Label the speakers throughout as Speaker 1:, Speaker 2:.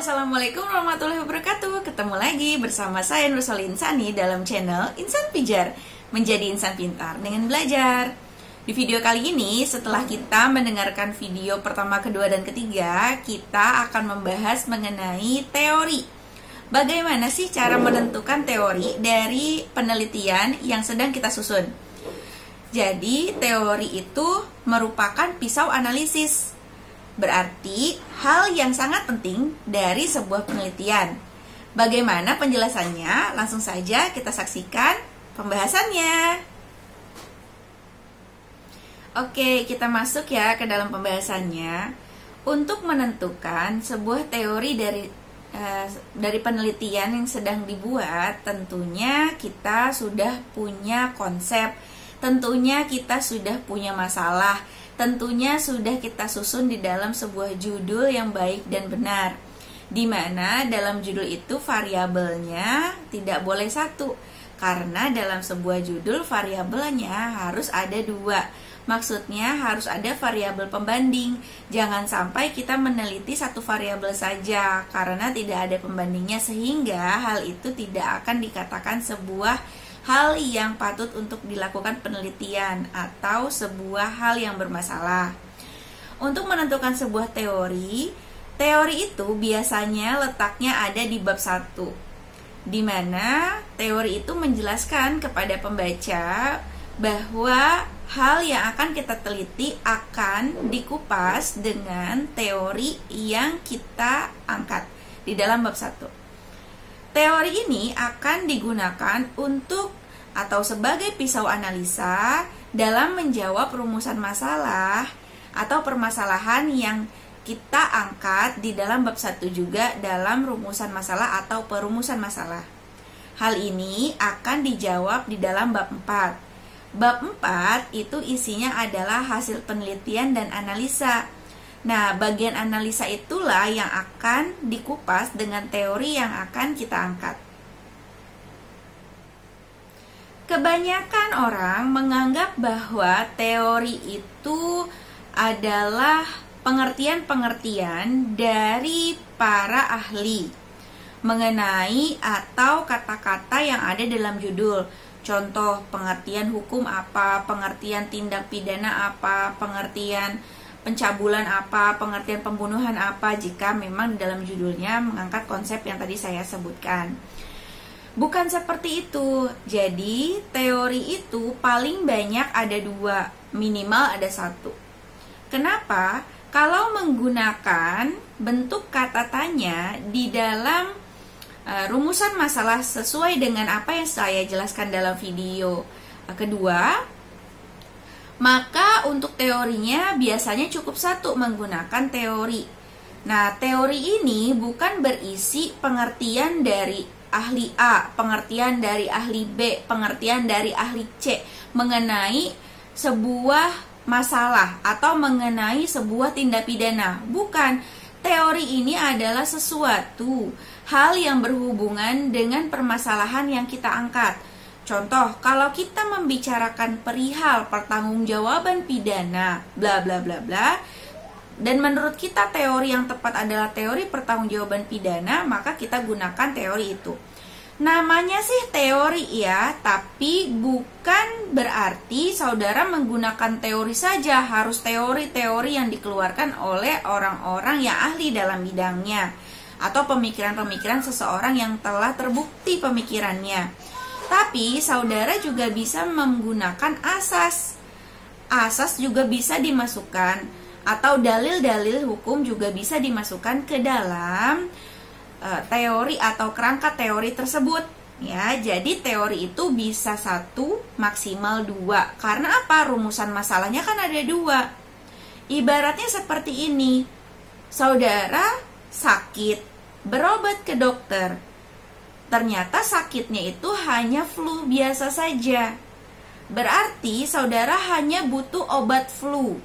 Speaker 1: Assalamualaikum warahmatullahi wabarakatuh. Ketemu lagi bersama saya Nursolin Insani dalam channel Insan Pijar, menjadi insan pintar dengan belajar. Di video kali ini, setelah kita mendengarkan video pertama, kedua, dan ketiga, kita akan membahas mengenai teori. Bagaimana sih cara menentukan teori dari penelitian yang sedang kita susun? Jadi, teori itu merupakan pisau analisis. Berarti hal yang sangat penting dari sebuah penelitian. Bagaimana penjelasannya? Langsung saja kita saksikan pembahasannya. Oke, kita masuk ya ke dalam pembahasannya. Untuk menentukan sebuah teori dari penelitian yang sedang dibuat, tentunya kita sudah punya konsep, tentunya kita sudah punya masalah, tentunya sudah kita susun di dalam sebuah judul yang baik dan benar, di mana dalam judul itu variabelnya tidak boleh satu, karena dalam sebuah judul variabelnya harus ada dua. Maksudnya harus ada variabel pembanding. Jangan sampai kita meneliti satu variabel saja karena tidak ada pembandingnya, sehingga hal itu tidak akan dikatakan sebuah hal yang patut untuk dilakukan penelitian atau sebuah hal yang bermasalah. Untuk menentukan sebuah teori itu biasanya letaknya ada di bab 1, di mana teori itu menjelaskan kepada pembaca bahwa hal yang akan kita teliti akan dikupas dengan teori yang kita angkat di dalam bab 1. Teori ini akan digunakan untuk atau sebagai pisau analisa dalam menjawab rumusan masalah atau permasalahan yang kita angkat di dalam bab 1 juga dalam rumusan masalah atau perumusan masalah. Hal ini akan dijawab di dalam bab 4. Bab 4 itu isinya adalah hasil penelitian dan analisa. Nah, bagian analisa itulah yang akan dikupas dengan teori yang akan kita angkat. Kebanyakan orang menganggap bahwa teori itu adalah pengertian-pengertian dari para ahli mengenai atau kata-kata yang ada dalam judul. Contoh, pengertian hukum apa, pengertian tindak pidana apa, pengertian pencabulan apa, pengertian pembunuhan apa, jika memang di dalam judulnya mengangkat konsep yang tadi saya sebutkan. Bukan seperti itu. Jadi teori itu paling banyak ada 2, minimal ada 1. Kenapa? Kalau menggunakan bentuk kata tanya di dalam rumusan masalah sesuai dengan apa yang saya jelaskan dalam video kedua, maka untuk teorinya biasanya cukup 1 menggunakan teori. Nah, teori ini bukan berisi pengertian dari ahli A, pengertian dari ahli B, pengertian dari ahli C mengenai sebuah masalah atau mengenai sebuah tindak pidana. Bukan. Teori ini adalah sesuatu hal yang berhubungan dengan permasalahan yang kita angkat. Contoh, kalau kita membicarakan perihal pertanggungjawaban pidana, bla bla bla bla, dan menurut kita teori yang tepat adalah teori pertanggungjawaban pidana, maka kita gunakan teori itu. Namanya sih teori ya, tapi bukan berarti saudara menggunakan teori saja, harus teori-teori yang dikeluarkan oleh orang-orang yang ahli dalam bidangnya, atau pemikiran-pemikiran seseorang yang telah terbukti pemikirannya. Tapi saudara juga bisa menggunakan asas. Asas juga bisa dimasukkan, atau dalil-dalil hukum juga bisa dimasukkan ke dalam teori atau kerangka teori tersebut. Ya, jadi teori itu bisa 1, maksimal 2. Karena apa? Rumusan masalahnya kan ada 2. Ibaratnya seperti ini. Saudara sakit, berobat ke dokter. Ternyata sakitnya itu hanya flu biasa saja. Berarti saudara hanya butuh obat flu.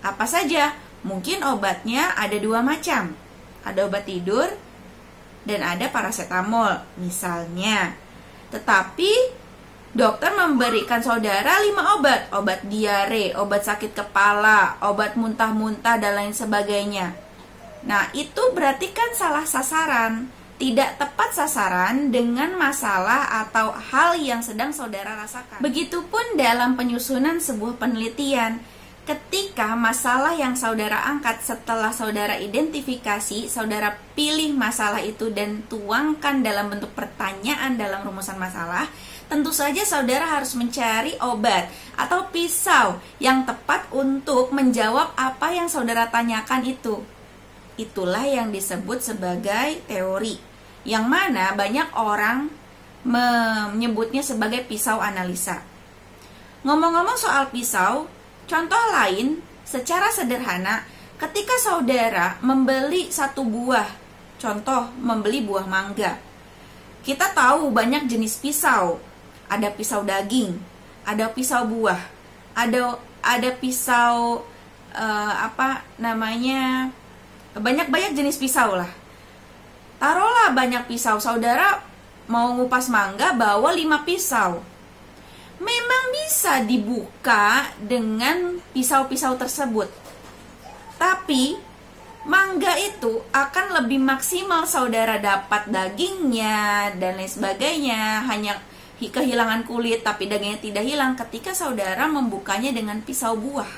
Speaker 1: Apa saja? Mungkin obatnya ada 2 macam. Ada obat tidur dan ada paracetamol misalnya. Tetapi dokter memberikan saudara 5 obat. Obat diare, obat sakit kepala, obat muntah-muntah, dan lain sebagainya. Nah, itu berarti kan salah sasaran, tidak tepat sasaran dengan masalah atau hal yang sedang saudara rasakan. Begitupun dalam penyusunan sebuah penelitian. Ketika masalah yang saudara angkat setelah saudara identifikasi, saudara pilih masalah itu dan tuangkan dalam bentuk pertanyaan dalam rumusan masalah, tentu saja saudara harus mencari obat atau pisau yang tepat untuk menjawab apa yang saudara tanyakan itu. Itulah yang disebut sebagai teori, yang mana banyak orang menyebutnya sebagai pisau analisa. Ngomong-ngomong soal pisau, contoh lain, secara sederhana, ketika saudara membeli satu buah, contoh membeli buah mangga, kita tahu banyak jenis pisau. Ada pisau daging, ada pisau buah, ada pisau banyak jenis pisau lah. Taruhlah banyak pisau, saudara mau ngupas mangga bawa 5 pisau. Memang bisa dibuka dengan pisau-pisau tersebut. Tapi mangga itu akan lebih maksimal saudara dapat dagingnya dan lain sebagainya, hanya kehilangan kulit tapi dagingnya tidak hilang ketika saudara membukanya dengan pisau buah,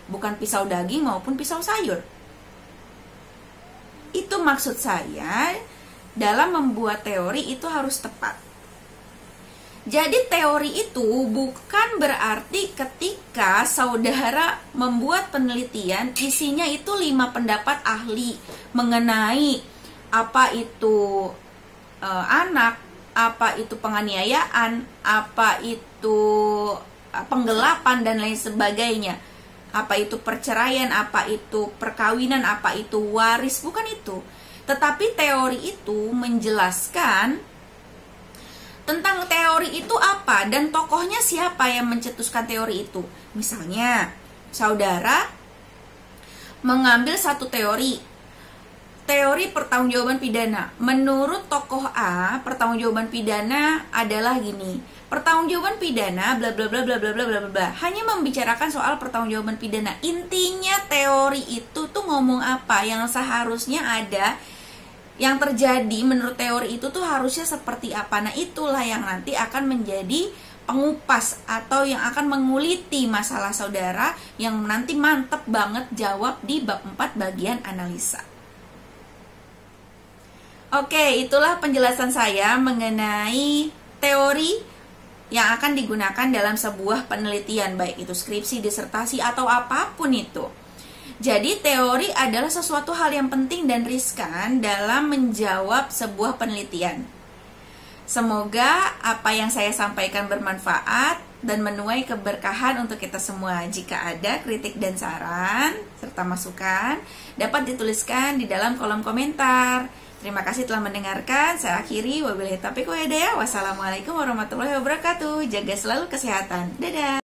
Speaker 1: bukan pisau daging maupun pisau sayur. Itu maksud saya, dalam membuat teori itu harus tepat. Jadi teori itu bukan berarti ketika saudara membuat penelitian isinya itu 5 pendapat ahli mengenai apa itu anak, apa itu penganiayaan, apa itu penggelapan dan lain sebagainya, apa itu perceraian, apa itu perkawinan, apa itu waris, bukan itu. Tetapi teori itu menjelaskan tentang teori itu apa dan tokohnya siapa yang mencetuskan teori itu. Misalnya, saudara mengambil satu teori pertanggungjawaban pidana. Menurut tokoh A, pertanggungjawaban pidana adalah gini. Pertanggungjawaban pidana bla bla bla bla bla bla bla bla. Hanya membicarakan soal pertanggungjawaban pidana. Intinya teori itu tuh ngomong apa yang seharusnya ada, yang terjadi menurut teori itu tuh harusnya seperti apa. Nah, itulah yang nanti akan menjadi pengupas atau yang akan menguliti masalah saudara yang nanti mantep banget jawab di bab 4 bagian analisa. Oke, itulah penjelasan saya mengenai teori yang akan digunakan dalam sebuah penelitian, baik itu skripsi, disertasi, atau apapun itu. Jadi teori adalah sesuatu hal yang penting dan riskan dalam menjawab sebuah penelitian. Semoga apa yang saya sampaikan bermanfaat dan menuai keberkahan untuk kita semua. Jika ada kritik dan saran serta masukan, dapat dituliskan di dalam kolom komentar. Terima kasih telah mendengarkan. Saya akhiri, wabillahi taufiq wal hidayah. Wassalamualaikum warahmatullahi wabarakatuh. Jaga selalu kesehatan. Dadah.